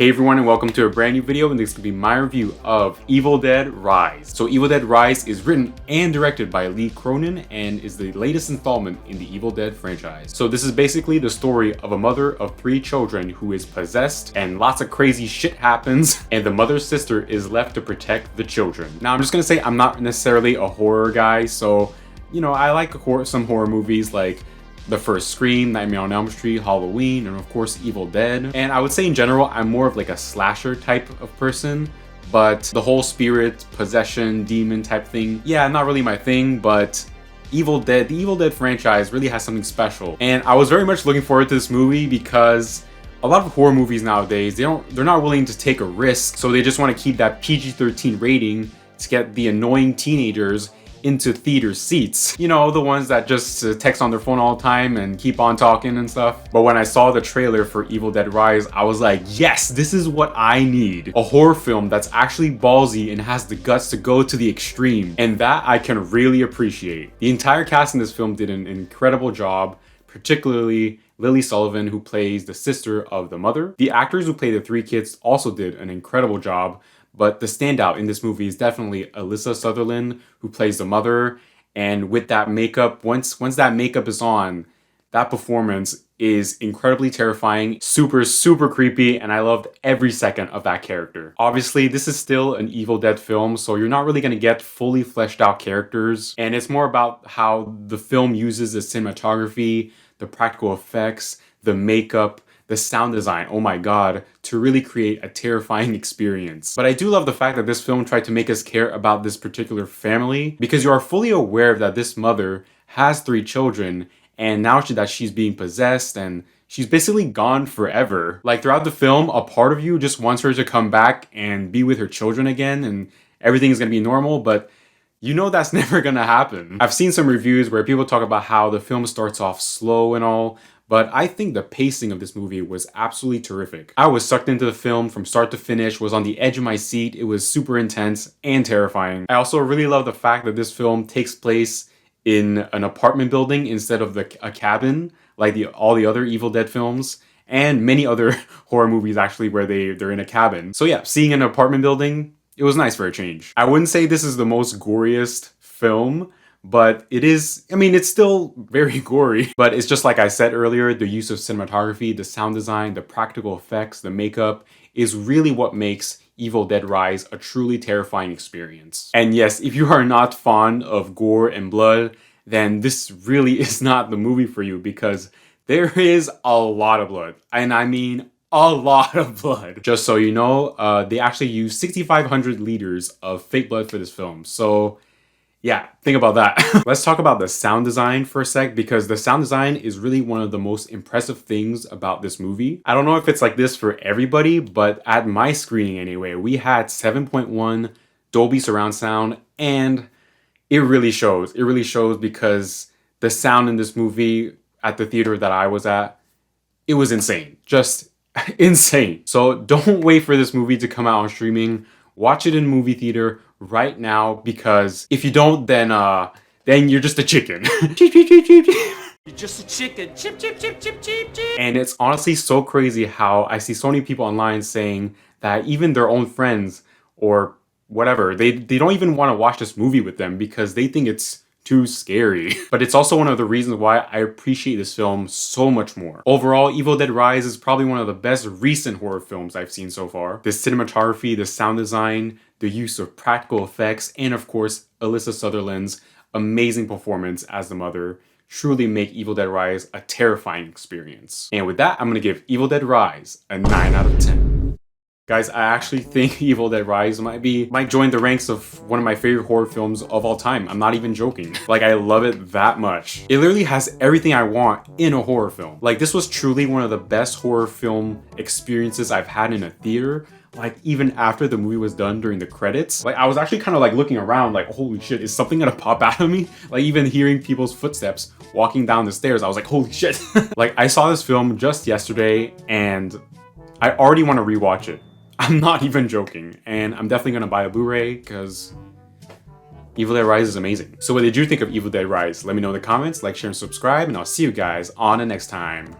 Hey everyone, and welcome to a brand new video, and this is going to be my review of Evil Dead Rise. So Evil Dead Rise is written and directed by Lee Cronin and is the latest installment in the Evil Dead franchise. So this is basically the story of a mother of 3 children who is possessed and lots of crazy shit happens, and the mother's sister is left to protect the children. Now I'm just going to say I'm not necessarily a horror guy, so I like some horror movies like the first Scream, Nightmare on Elm Street, Halloween, and of course Evil Dead. And I would say in general, I'm more of like a slasher type of person, but the whole spirit, possession, demon type thing, yeah, not really my thing, but the Evil Dead franchise really has something special. And I was very much looking forward to this movie because a lot of horror movies nowadays, they're not willing to take a risk, so they just want to keep that PG-13 rating to get the annoying teenagers into theater seats. The ones that just text on their phone all the time and keep on talking and stuff. But when I saw the trailer for Evil Dead Rise, I was like, yes, this is what I need. A horror film that's actually ballsy and has the guts to go to the extreme. And that I can really appreciate. The entire cast in this film did an incredible job, particularly Lily Sullivan, who plays the sister of the mother. The actors who play the 3 kids also did an incredible job. But the standout in this movie is definitely Alyssa Sutherland, who plays the mother. And with that makeup, once that makeup is on, that performance is incredibly terrifying, super creepy, and I loved every second of that character. Obviously, this is still an Evil Dead film, so you're not really going to get fully fleshed out characters. And it's more about how the film uses the cinematography, the practical effects, the makeup, the sound design, oh my god, to really create a terrifying experience. But I do love the fact that this film tried to make us care about this particular family, because you are fully aware that this mother has 3 children, and now that she's being possessed and she's basically gone forever. Like throughout the film, a part of you just wants her to come back and be with her children again and everything is gonna be normal, but that's never gonna happen. I've seen some reviews where people talk about how the film starts off slow and all, but I think the pacing of this movie was absolutely terrific. I was sucked into the film from start to finish, was on the edge of my seat. It was super intense and terrifying. I also really love the fact that this film takes place in an apartment building instead of a cabin, like all the other Evil Dead films, and many other horror movies actually where they're in a cabin. So yeah, seeing an apartment building, it was nice for a change. I wouldn't say this is the most goriest film, but it is, it's still very gory. But it's just like I said earlier, the use of cinematography, the sound design, the practical effects, the makeup is really what makes Evil Dead Rise a truly terrifying experience. And yes, if you are not fond of gore and blood, then this really is not the movie for you, because there is a lot of blood. And I mean a lot of blood. Just so you know, they actually used 6,500 liters of fake blood for this film. So yeah, think about that. Let's talk about the sound design for a sec, because the sound design is really one of the most impressive things about this movie. I don't know if it's like this for everybody, but at my screening anyway, we had 7.1 Dolby surround sound, and it really shows. It really shows because the sound in this movie at the theater that I was at, it was insane. Just insane. So don't wait for this movie to come out on streaming. Watch it in movie theater right now, because if you don't, then you're just a chicken. You're just a chicken. Chip, chip, chip, chip, chip, chip. And it's honestly so crazy how I see so many people online saying that even their own friends or whatever, they don't even want to watch this movie with them because they think it's too scary. But it's also one of the reasons why I appreciate this film so much more. Overall, Evil Dead Rise is probably one of the best recent horror films I've seen so far. The cinematography, the sound design, the use of practical effects, and of course, Alyssa Sutherland's amazing performance as the mother truly make Evil Dead Rise a terrifying experience. And with that, I'm gonna give Evil Dead Rise a 9 out of 10. Guys, I actually think Evil Dead Rise might join the ranks of one of my favorite horror films of all time. I'm not even joking. Like, I love it that much. It literally has everything I want in a horror film. Like, this was truly one of the best horror film experiences I've had in a theater. Like, even after the movie was done during the credits, like, I was actually kind of like looking around like, holy shit, is something gonna pop out of me? Like, even hearing people's footsteps walking down the stairs, I was like, holy shit. Like, I saw this film just yesterday and I already want to rewatch it. I'm not even joking, and I'm definitely gonna buy a Blu-ray because Evil Dead Rise is amazing. So what did you think of Evil Dead Rise? Let me know in the comments, like, share, and subscribe, and I'll see you guys on the next time.